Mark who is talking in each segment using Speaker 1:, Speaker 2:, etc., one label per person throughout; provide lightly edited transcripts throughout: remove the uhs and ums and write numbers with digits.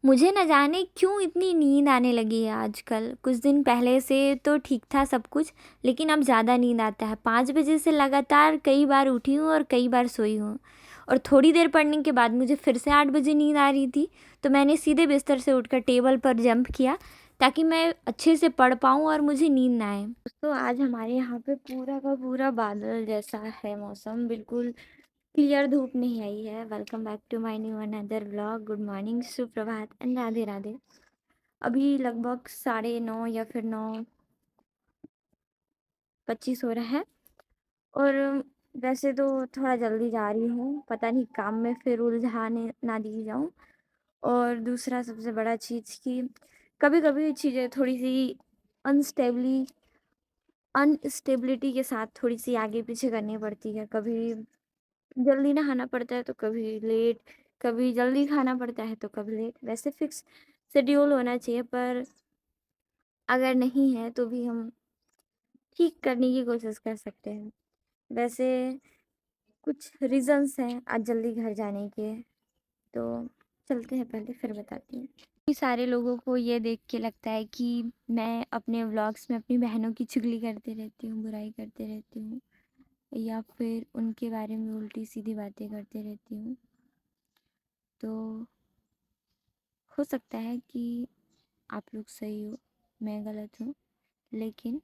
Speaker 1: मुझे ना जाने क्यों इतनी नींद आने लगी है आजकल। कुछ दिन पहले से तो ठीक था सब कुछ, लेकिन अब ज़्यादा नींद आता है। 5 बजे से लगातार कई बार उठी हूँ और कई बार सोई हूँ, और थोड़ी देर पढ़ने के बाद मुझे फिर से 8 बजे नींद आ रही थी। तो मैंने सीधे बिस्तर से उठकर टेबल पर जंप किया ताकि मैं अच्छे से पढ़ पाऊँ और मुझे नींद ना आए। तो आज हमारे यहाँ पे पूरा का पूरा बादल जैसा है मौसम, बिल्कुल क्लियर धूप नहीं आई है। Welcome back to my new another vlog. Good morning, सुप्रभात एंड राधे राधे। अभी लगभग 9:30 या फिर 9:25 हो रहा है, और वैसे तो थोड़ा जल्दी जा रही हूँ, पता नहीं काम में फिर उलझाने ना दी जाऊँ। और दूसरा सबसे बड़ा चीज़ कि कभी कभी चीज़ें थोड़ी सी अनस्टेबली अनस्टेबिलिटी के साथ थोड़ी सी आगे पीछे करनी पड़ती है। कभी जल्दी नहाना पड़ता है तो कभी लेट, कभी जल्दी खाना पड़ता है तो कभी लेट। वैसे फिक्स शेड्यूल होना चाहिए, पर अगर नहीं है तो भी हम ठीक करने की कोशिश कर सकते हैं। वैसे कुछ रीजंस हैं आज जल्दी घर जाने के, तो चलते हैं, पहले फिर बताती हूँ। काफ़ी सारे लोगों को ये देख के लगता है कि मैं अपने व्लॉग्स में अपनी बहनों की चुगली करते रहती हूँ, बुराई करते रहती हूँ, या फिर उनके बारे में उल्टी सीधी बातें करते रहती हूँ। तो हो सकता है कि आप लोग सही हो, मैं गलत हूँ, लेकिन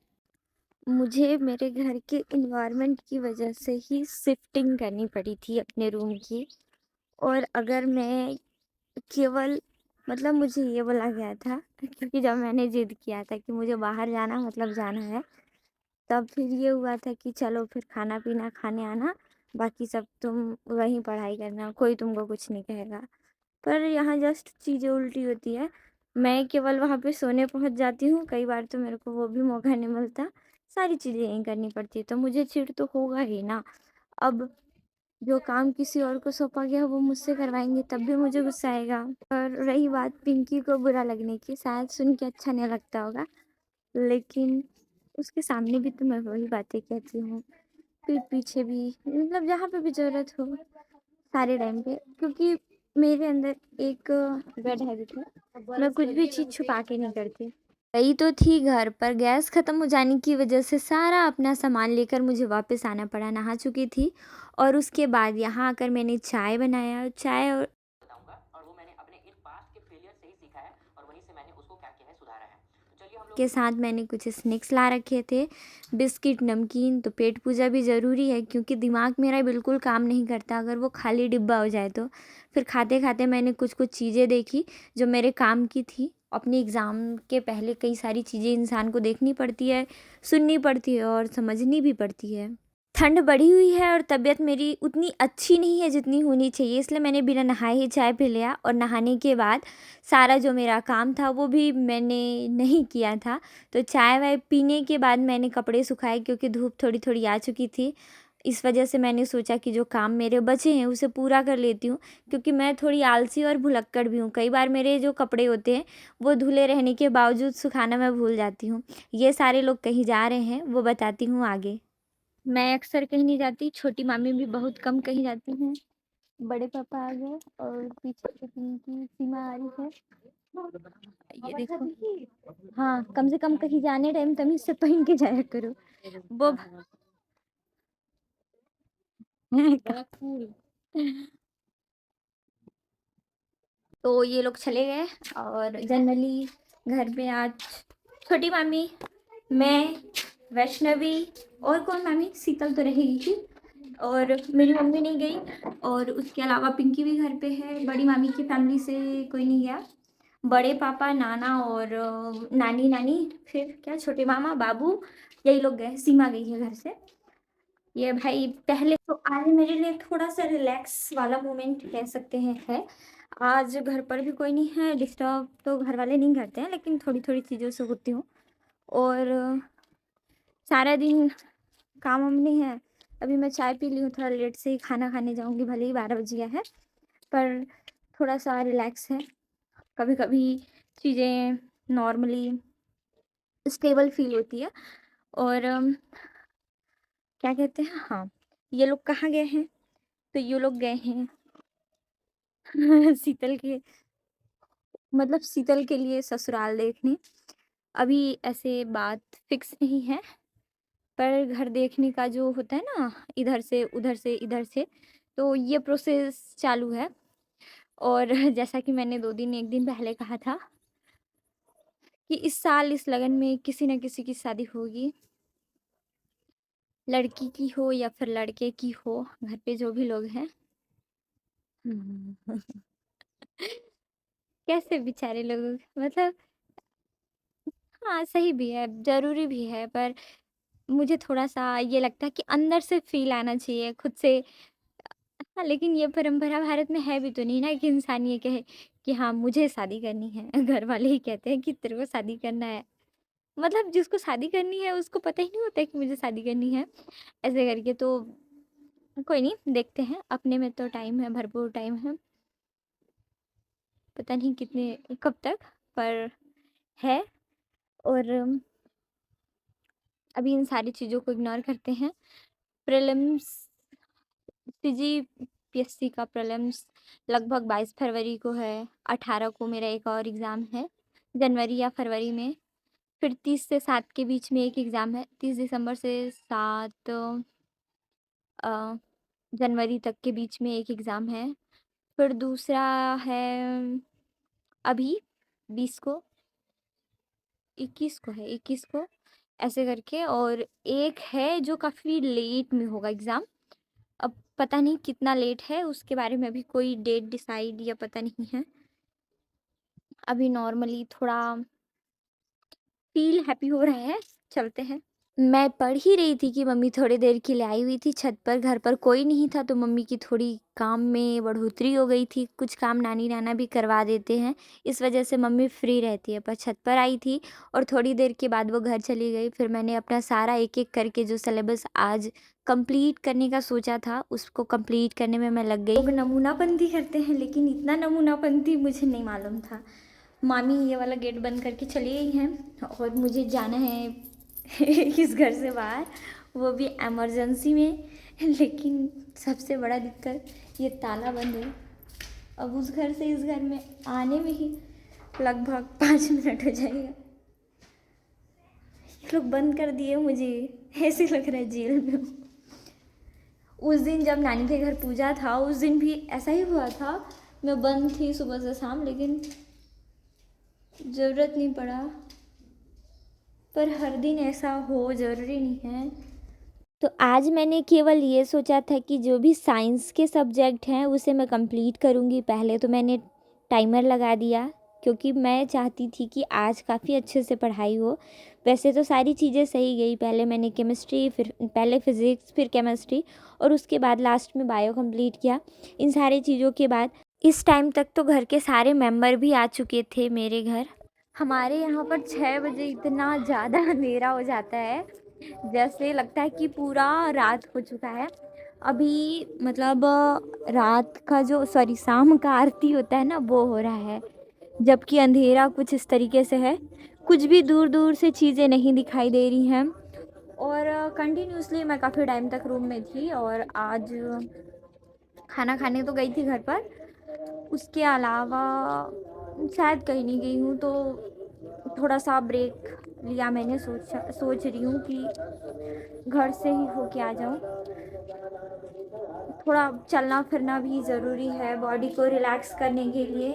Speaker 1: मुझे मेरे घर के इन्वायरमेंट की वजह से ही शिफ्टिंग करनी पड़ी थी अपने रूम की। और अगर मैं केवल, मतलब मुझे ये बोला गया था, क्योंकि जब मैंने जिद किया था कि मुझे बाहर जाना मतलब जाना है, तब फिर ये हुआ था कि चलो फिर खाना पीना खाने आना, बाकी सब तुम वहीं पढ़ाई करना, कोई तुमको कुछ नहीं कहेगा। पर यहाँ जस्ट चीज़ें उल्टी होती है। मैं केवल वहाँ पे सोने पहुँच जाती हूँ, कई बार तो मेरे को वो भी मौका नहीं मिलता। सारी चीज़ें यहीं करनी पड़ती है, तो मुझे चिढ़ तो होगा ही ना। अब जो काम किसी और को सौंपा गया वो मुझसे करवाएंगे तब भी मुझे गुस्सा आएगा। और रही बात पिंकी को बुरा लगने की, शायद सुन के अच्छा नहीं लगता होगा, लेकिन उसके सामने भी तो मैं वही बातें कहती हूँ, पीठ पीछे भी, मतलब जहाँ पे भी ज़रूरत हो, सारे टाइम पे। क्योंकि मेरे अंदर एक बैड हैबिट है, मैं कुछ भी चीज़ छुपा के नहीं करती। गई तो थी घर, पर गैस ख़त्म हो जाने की वजह से सारा अपना सामान लेकर मुझे वापस आना पड़ा। नहा चुकी थी और उसके बाद यहाँ आकर मैंने चाय बनाया। चाय और बताऊंगा, और वो मैंने अपने इन पास्ट के फेलियर से ही सीखा है, और वहीं से मैंने उसको क्या किया है सुधारा है। तो चलिए हम लोग के साथ मैंने कुछ स्नैक्स ला रखे थे, बिस्किट, नमकीन। तो पेट पूजा भी ज़रूरी है, क्योंकि दिमाग मेरा बिल्कुल काम नहीं करता अगर वो खाली डिब्बा हो जाए तो। फिर खाते खाते मैंने कुछ कुछ चीज़ें देखी जो मेरे काम की थी। अपने एग्ज़ाम के पहले कई सारी चीज़ें इंसान को देखनी पड़ती है, सुननी पड़ती है और समझनी भी पड़ती है। ठंड बढ़ी हुई है और तबीयत मेरी उतनी अच्छी नहीं है जितनी होनी चाहिए, इसलिए मैंने बिना नहाए ही चाय पी लिया। और नहाने के बाद सारा जो मेरा काम था वो भी मैंने नहीं किया था। तो चाय वाय पीने के बाद मैंने कपड़े सुखाए, क्योंकि धूप थोड़ी थोड़ी आ चुकी थी। इस वजह से मैंने सोचा कि जो काम मेरे बचे हैं उसे पूरा कर लेती हूँ, क्योंकि मैं थोड़ी आलसी और भुलक्कड़ भी हूँ। कई बार मेरे जो कपड़े होते हैं वो धुले रहने के बावजूद सुखाना मैं भूल जाती हूँ। ये सारे लोग कहीं जा रहे हैं, वो बताती हूँ आगे। मैं अक्सर कहीं नहीं जाती, छोटी मामी भी बहुत कम कहीं जाती हैं। बड़े पापा आ गए और पीछे से पिंकी सीमा आ रही है। ये देखो, हाँ, कम से कम कहीं जाने टाइम तमीज से पहन के जाया करो। वो तो ये लोग चले गए, और जनरली घर पे आज छोटी मामी, मैं, वैष्णवी, और कौन मामी, शीतल तो रहेगी ही, और मेरी मम्मी नहीं गई। और उसके अलावा पिंकी भी घर पे है। बड़ी मामी की फैमिली से कोई नहीं गया। बड़े पापा, नाना और नानी, फिर क्या छोटे मामा, बाबू, यही लोग गए। सीमा गई है घर से। ये भाई पहले तो आज मेरे लिए थोड़ा सा रिलैक्स वाला मोमेंट कह सकते हैं है। आज घर पर भी कोई नहीं है, डिस्टर्ब तो घर वाले नहीं करते हैं, लेकिन थोड़ी थोड़ी चीज़ों से होती हूँ। और सारा दिन काम वाम नहीं है। अभी मैं चाय पी ली हूँ, थोड़ा लेट से ही खाना खाने जाऊँगी, भले ही 12 बज गया है, पर थोड़ा सा रिलैक्स है। कभी कभी चीज़ें नॉर्मली स्टेबल फील होती है। और क्या कहते हैं, हाँ, ये लोग कहाँ गए हैं? तो ये लोग गए हैं शीतल के मतलब शीतल के लिए ससुराल देखने। अभी ऐसे बात फिक्स नहीं है, पर घर देखने का जो होता है ना, इधर से उधर से इधर से, तो ये प्रोसेस चालू है। और जैसा कि मैंने 2 दिन 1 दिन पहले कहा था कि इस साल इस लगन में किसी न किसी की शादी होगी, लड़की की हो या फिर लड़के की हो, घर पे जो भी लोग हैं। कैसे बेचारे लोग, मतलब हाँ, सही भी है, ज़रूरी भी है, पर मुझे थोड़ा-सा ये लगता है कि अंदर से फ़ील आना चाहिए खुद से। हाँ, लेकिन ये परंपरा भारत में है भी तो नहीं ना कि इंसान ये कहे कि हाँ, मुझे शादी करनी है। घर वाले ही कहते हैं कि तेरे को शादी करना है। मतलब जिसको शादी करनी है उसको पता ही नहीं होता है कि मुझे शादी करनी है। ऐसे करके तो कोई नहीं, देखते हैं, अपने में तो टाइम है, भरपूर टाइम है। पता नहीं कितने कब तक, पर है। और अभी इन सारी चीज़ों को इग्नोर करते हैं। प्रीलिम्स, सीजीपीएससी का प्रीलिम्स लगभग 22 फरवरी को है। 18 को मेरा एक और एग्ज़ाम है, जनवरी या फरवरी में। फिर 30 से 7 के बीच में एक एग्ज़ाम है, 30 दिसंबर से 7 अ, जनवरी तक के बीच में एक एग्ज़ाम है। फिर दूसरा है अभी 20 को, 21 को है, 21 को, ऐसे करके। और एक है जो काफ़ी लेट में होगा एग्ज़ाम। अब पता नहीं कितना लेट है, उसके बारे में अभी कोई डेट डिसाइड या पता नहीं है। अभी नॉर्मली थोड़ा फ़ील हैप्पी हो रहा है, चलते हैं। मैं पढ़ ही रही थी कि मम्मी थोड़ी देर के लिए आई हुई थी छत पर, घर पर कोई नहीं था, तो मम्मी की थोड़ी काम में बढ़ोतरी हो गई थी। कुछ काम नानी नाना भी करवा देते हैं, इस वजह से मम्मी फ्री रहती है। पर छत पर आई थी और थोड़ी देर के बाद वो घर चली गई। फिर मैंने अपना सारा एक एक करके जो सिलेबस आज कंप्लीट करने का सोचा था उसको कंप्लीट करने में मैं लग गई। लोग नमूनापंती करते हैं, लेकिन इतना नमूनापंती मुझे नहीं मालूम था। मामी ये वाला गेट बंद करके चली गई हैं और मुझे जाना है इस घर से बाहर, वो भी इमरजेंसी में। लेकिन सबसे बड़ा दिक्कत ये ताला बंद है। अब उस घर से इस घर में आने में ही लगभग 5 मिनट हो जाएगा। ये लोग बंद कर दिए, मुझे ऐसे लग रहा है जेल में हूँ। उस दिन जब नानी के घर पूजा था उस दिन भी ऐसा ही हुआ था, मैं बंद थी सुबह से शाम, लेकिन ज़रूरत नहीं पड़ा। पर हर दिन ऐसा हो ज़रूरी नहीं है। तो आज मैंने केवल ये सोचा था कि जो भी साइंस के सब्जेक्ट हैं उसे मैं कंप्लीट करूँगी। पहले तो मैंने टाइमर लगा दिया, क्योंकि मैं चाहती थी कि आज काफ़ी अच्छे से पढ़ाई हो। वैसे तो सारी चीज़ें सही गई, पहले मैंने केमिस्ट्री, फिर पहले फिज़िक्स, फिर केमिस्ट्री, और उसके बाद लास्ट में बायो कंप्लीट किया। इन सारी चीज़ों के बाद इस टाइम तक तो घर के सारे मेंबर भी आ चुके थे मेरे घर। हमारे यहाँ पर 6 बजे इतना ज़्यादा अंधेरा हो जाता है, जैसे लगता है कि पूरा रात हो चुका है। अभी मतलब रात का जो शाम का आरती होता है ना, वो हो रहा है, जबकि अंधेरा कुछ इस तरीके से है, कुछ भी दूर दूर से चीज़ें नहीं दिखाई दे रही हैं। और कंटिन्यूसली मैं काफ़ी टाइम तक रूम में थी, और आज खाना खाने तो गई थी घर पर, उसके अलावा शायद कहीं नहीं गई हूँ। तो थोड़ा सा ब्रेक लिया मैंने, सोच रही हूँ कि घर से ही होके आ जाऊँ। थोड़ा चलना फिरना भी ज़रूरी है बॉडी को रिलैक्स करने के लिए,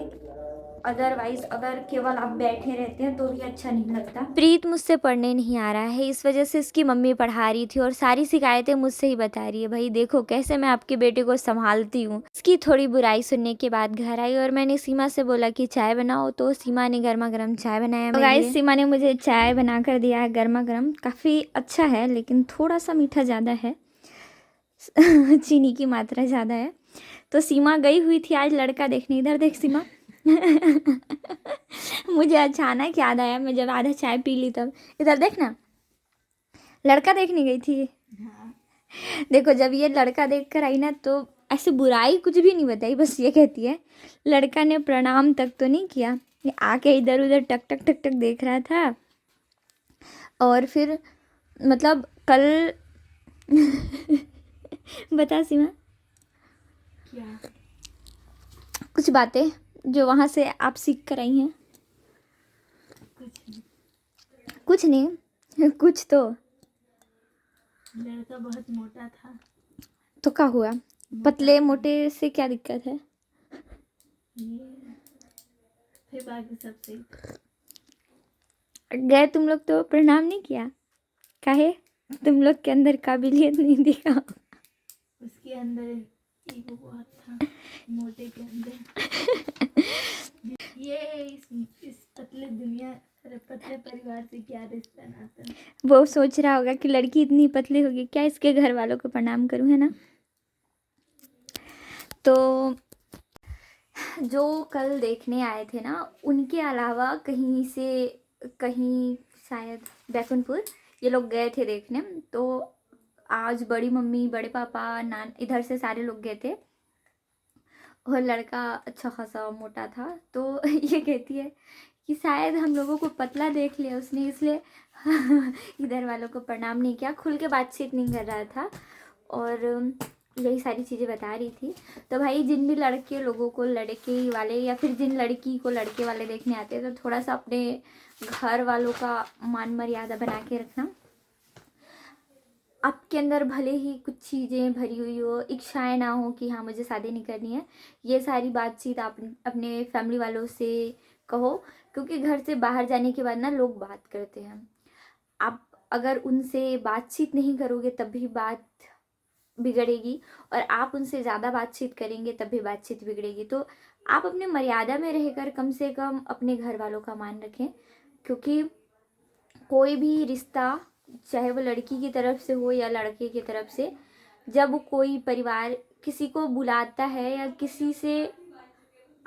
Speaker 1: अदरवाइज़ अगर केवल आप बैठे रहते हैं तो भी अच्छा नहीं लगता। प्रीत मुझसे पढ़ने नहीं आ रहा है, इस वजह से इसकी मम्मी पढ़ा रही थी और सारी शिकायतें मुझसे ही बता रही है। भाई देखो कैसे मैं आपके बेटे को संभालती हूँ। इसकी थोड़ी बुराई सुनने के बाद घर आई और मैंने सीमा से बोला कि चाय बनाओ, तो सीमा ने गर्मा गर्म चाय बनाया मेरे लिए। गाइस, सीमा ने मुझे चाय बना कर दिया है गर्मा गर्म, काफ़ी अच्छा है, लेकिन थोड़ा सा मीठा ज़्यादा है चीनी की मात्रा ज़्यादा है। तो सीमा गई हुई थी आज लड़का देखने, इधर देख सीमा मुझे अचानक याद आया, मैं जब आधा चाय पी ली तब, इधर देखना, लड़का देखने गई थी। देखो जब ये लड़का देख कर आई ना, तो ऐसे बुराई कुछ भी नहीं बताई, बस ये कहती है लड़का ने प्रणाम तक तो नहीं किया, ये आके इधर उधर टक टक टक टक देख रहा था। और फिर मतलब कल बता सीमा, क्या कुछ बातें जो वहाँ से आप सीख कर आई हैं?
Speaker 2: कुछ नहीं।
Speaker 1: कुछ नहीं कुछ तो।
Speaker 2: लड़का बहुत मोटा था।
Speaker 1: तो क्या हुआ? पतले मोटे से क्या दिक्कत है?
Speaker 2: ये फिर बाकी सब सही।
Speaker 1: गए तुम लोग तो प्रणाम नहीं किया? काहे? तुम लोग के अंदर काबिलियत नहीं दिखा?
Speaker 2: उसके अंदर ईगो बहुत था, मोटे के अंदर। ये इस पतले दुनिया, अरे पतले परिवार से क्या रिश्ता नाता।
Speaker 1: वो सोच रहा होगा कि लड़की इतनी पतली होगी, क्या इसके घर वालों को प्रणाम करूं, है ना? तो जो कल देखने आए थे ना, उनके अलावा कहीं से, कहीं शायद बैकुंठपुर, ये लोग गए थे देखने। तो आज बड़ी मम्मी, बड़े पापा, नान, इधर से सारे लोग गए थे। और लड़का अच्छा खासा मोटा था। तो ये कहती है कि शायद हम लोगों को पतला देख लिया उसने, इसलिए इधर वालों को प्रणाम नहीं किया, खुल के बातचीत नहीं कर रहा था। और यही सारी चीज़ें बता रही थी। तो भाई, जिन भी लड़के लोगों को लड़के वाले, या फिर जिन लड़की को लड़के वाले देखने आते हैं, तो थोड़ा सा अपने घर वालों का मान मर्यादा बना के रखना। आपके अंदर भले ही कुछ चीज़ें भरी हुई हो, इच्छाएं ना हो कि हाँ मुझे शादी नहीं करनी है, ये सारी बातचीत आप अपने फैमिली वालों से कहो। क्योंकि घर से बाहर जाने के बाद ना लोग बात करते हैं। आप अगर उनसे बातचीत नहीं करोगे तब भी बात बिगड़ेगी, और आप उनसे ज़्यादा बातचीत करेंगे तब भी बातचीत बिगड़ेगी। तो आप अपने मर्यादा में रहकर कम से कम अपने घर वालों का मान रखें। क्योंकि कोई भी रिश्ता, चाहे वो लड़की की तरफ से हो या लड़के की तरफ से, जब कोई परिवार किसी को बुलाता है या किसी से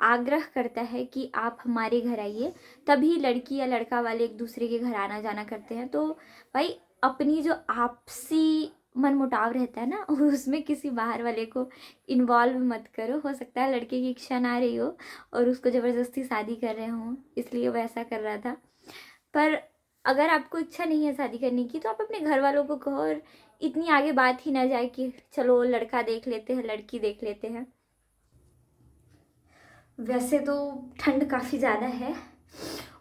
Speaker 1: आग्रह करता है कि आप हमारे घर आइए, तभी लड़की या लड़का वाले एक दूसरे के घर आना जाना करते हैं। तो भाई, अपनी जो आपसी मनमुटाव रहता है ना, उसमें किसी बाहर वाले को इन्वॉल्व मत करो। हो सकता है लड़के की इच्छा ना रही हो और उसको ज़बरदस्ती शादी कर रहे हों, इसलिए वो ऐसा कर रहा था। पर अगर आपको इच्छा नहीं है शादी करने की, तो आप अपने घर वालों को कहो, और इतनी आगे बात ही ना जाए कि चलो लड़का देख लेते हैं, लड़की देख लेते हैं। वैसे तो ठंड काफ़ी ज़्यादा है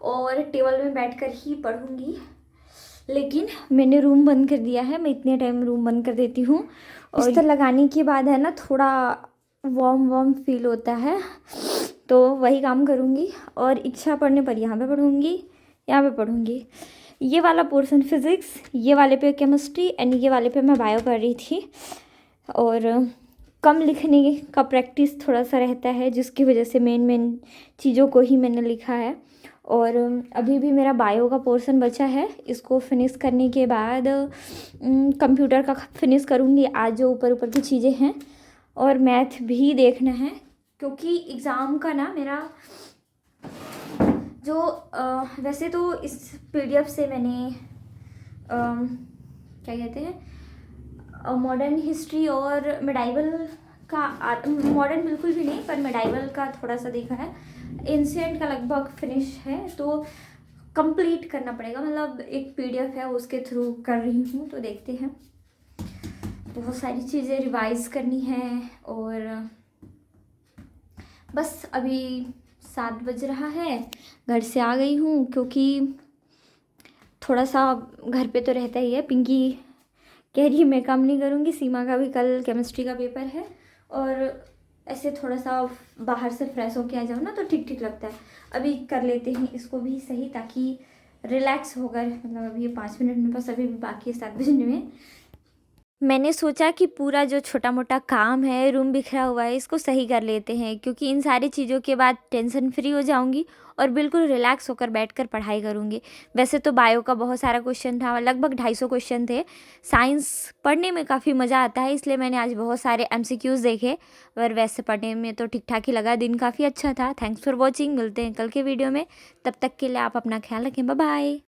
Speaker 1: और टेबल में बैठकर ही पढ़ूंगी, लेकिन मैंने रूम बंद कर दिया है। मैं इतने टाइम रूम बंद कर देती हूँ, और बिस्तर लगाने के बाद है ना, थोड़ा वार्म वार्म फील होता है। तो वही काम करूँगी, और इच्छा पढ़ने पर यहाँ पे पढ़ूँगी, यहाँ पे पढ़ूँगी। ये वाला पोर्शन फिज़िक्स, ये वाले पे केमिस्ट्री, एंड ये वाले पे मैं बायो पढ़ रही थी। और कम लिखने का प्रैक्टिस थोड़ा सा रहता है, जिसकी वजह से मेन चीज़ों को ही मैंने लिखा है। और अभी भी मेरा बायो का पोर्शन बचा है, इसको फिनिश करने के बाद कंप्यूटर का फिनिश करूँगी आज, जो ऊपर ऊपर की चीज़ें हैं। और मैथ भी देखना है, क्योंकि एग्ज़ाम का ना मेरा जो वैसे तो इस PDF से मैंने क्या कहते हैं, मॉडर्न हिस्ट्री और मेडाइवल का, मॉडर्न बिल्कुल भी नहीं, पर मेडाइवल का थोड़ा सा देखा है। एंशिएंट का लगभग फिनिश है, तो कंप्लीट करना पड़ेगा। मतलब एक PDF है, उसके थ्रू कर रही हूँ, तो देखते हैं। बहुत सारी चीज़ें रिवाइज करनी है। और बस अभी 7 बज रहा है, घर से आ गई हूँ, क्योंकि थोड़ा सा घर पे तो रहता ही है। पिंकी कह रही है मैं काम नहीं करूँगी, सीमा का भी कल केमिस्ट्री का पेपर है, और ऐसे थोड़ा सा बाहर से फ्रेश होके आ जाओ ना, तो ठीक ठीक लगता है। अभी कर लेते हैं इसको भी सही, ताकि रिलैक्स होकर, मतलब अभी 5 मिनट मेरे पास अभी भी बाकी है 7 बजने में। मैंने सोचा कि पूरा जो छोटा मोटा काम है, रूम बिखरा हुआ है, इसको सही कर लेते हैं, क्योंकि इन सारी चीज़ों के बाद टेंशन फ्री हो जाऊंगी और बिल्कुल रिलैक्स होकर बैठकर पढ़ाई करूंगी। वैसे तो बायो का बहुत सारा क्वेश्चन था, लगभग 250 क्वेश्चन थे। साइंस पढ़ने में काफ़ी मज़ा आता है, इसलिए मैंने आज बहुत सारे MCQs देखे। पर वैसे पढ़ने में तो ठीक ठाक ही लगा, दिन काफ़ी अच्छा था। थैंक्स फॉर वॉचिंग, मिलते हैं कल के वीडियो में। तब तक के लिए आप अपना ख्याल रखें, बाय बाय।